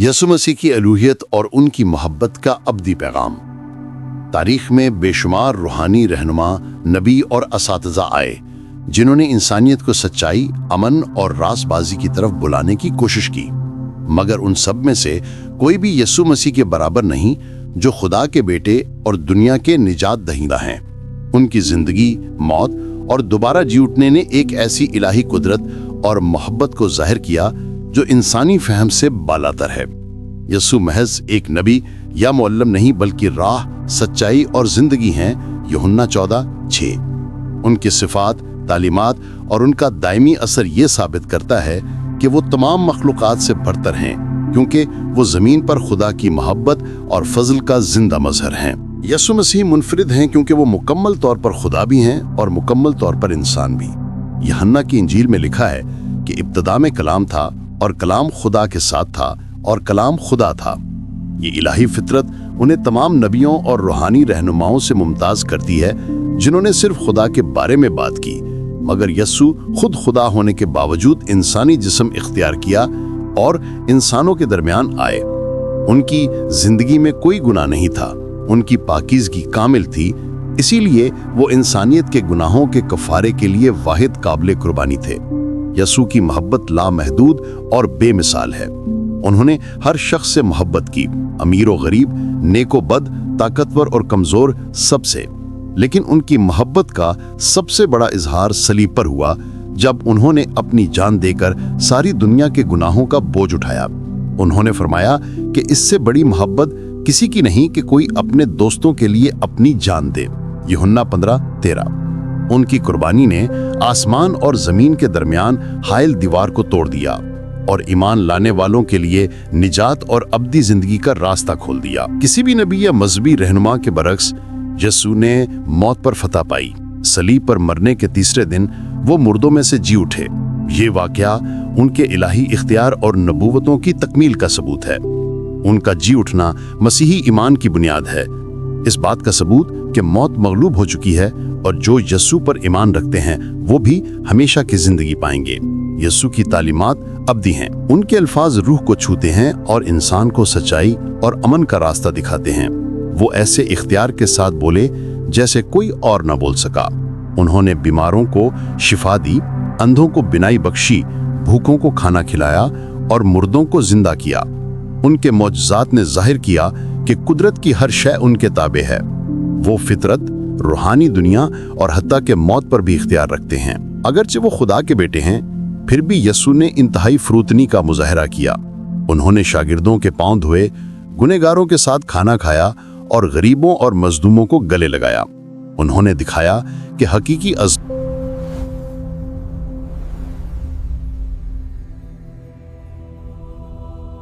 यसु मसीह की अलूहियत और उनकी मोहब्बत का अब्दी पैगाम। तारीख में बेशुमार रूहानी रहनुमा, नबी और असातिज़ा आए जिन्होंने इंसानियत को सच्चाई, अमन और रासबाजी की तरफ बुलाने की कोशिश की, मगर उन सब में से कोई भी यसु मसीह के बराबर नहीं जो खुदा के बेटे और दुनिया के निजात दहिंदा हैं। उनकी जिंदगी, मौत और दोबारा जी उठने ने एक ऐसी इलाही कुदरत और मोहब्बत को जाहिर किया जो इंसानी फहम से बालातर है। यसु महज एक नबी या मुअल्लम नहीं बल्कि राह, सच्चाई और जिंदगी हैं। यूहन्ना 14:6। उनकी सिफात, तालीमात और उनका दायमी असर ये साबित करता है कि वो तमाम मखलूकात से बरतर हैं, क्योंकि वो जमीन पर खुदा की मोहब्बत और फजल का जिंदा मजहर हैं। यसु मसीह मुनफरिद हैं क्योंकि वो मुकम्मल तौर पर खुदा भी हैं और मुकम्मल तौर पर इंसान भी। यूहन्ना की इंजील में लिखा है कि इब्तिदा में कलाम था और कलाम खुदा के साथ था और कलाम खुदा था। ये इलाही फितरत उन्हें तमाम नबियों और रूहानी रहनुमाओं से मुमताज करती है जिन्होंने सिर्फ खुदा के बारे में बात की, मगर यसु खुद खुदा होने के बावजूद इंसानी जिस्म इख्तियार किया और इंसानों के दरमियान आए। उनकी जिंदगी में कोई गुनाह नहीं था, उनकी पाकीज़गी कामिल थी, इसीलिए वो इंसानियत के गुनाहों के कफारे के लिए वाहिद काबिल कुर्बानी थे। यसु की मोहब्बत लामहदूद और बेमिसाल है। उन्होंने हर शख्स से मोहब्बत की, अमीर और गरीब, नेको बद, ताकतवर और कमजोर, सबसे। लेकिन उनकी मोहब्बत का सबसे बड़ा इजहार सलीब पर हुआ, जब उन्होंने अपनी जान देकर सारी दुनिया के गुनाहों का बोझ उठाया। उन्होंने फरमाया कि इससे बड़ी मोहब्बत किसी की नहीं कि कोई अपने दोस्तों के लिए अपनी जान दे। यूहन्ना 15:13। उनकी कुर्बानी ने आसमान और जमीन के दरमियान हाइल दीवार को तोड़ दिया और ईमान लाने वालों के लिए निजात और अब्दी जिंदगी का रास्ता खोल दिया। किसी भी नबी या मजहबी रहनुमा के बरक्स यसु ने मौत पर फतह पाई। सलीब पर मरने के तीसरे दिन वो मुर्दों में से जी उठे। ये वाकया उनके इलाही इख्तियार और नबूवतों की तकमील का सबूत है। उनका जी उठना मसीही ईमान की बुनियाद है। इस बात का सबूत कि मौत मगलूब हो चुकी है और जो यसु पर ईमान रखते हैं वो भी हमेशा की जिंदगी पाएंगे। यसु की तालीमात अब्दी हैं। उनके अल्फाज रूह को छूते हैं और इंसान को सच्चाई और अमन का रास्ता दिखाते हैं। वो ऐसे इख्तियार के साथ बोले जैसे कोई और न बोल सका। उन्होंने बीमारों को शिफा दी, अंधों को बिनाई बख्शी, भूखों को खाना खिलाया और मुर्दों को जिंदा किया। उनके मौजज़ात ने जाहिर किया कि कुदरत की हर शय उनके ताबे है। वो फितरत, रूहानी दुनिया और हत्ता के मौत पर भी इख्तियार रखते हैं। अगरचे वो खुदा के बेटे हैं, फिर भी यसु ने इंतहाई फरूतनी का मुजाहरा किया। उन्होंने शागिर्दों के पांव धोए, गुनहगारों के साथ खाना खाया और गरीबों और मजलूमों को गले लगाया। उन्होंने दिखाया कि हकीकी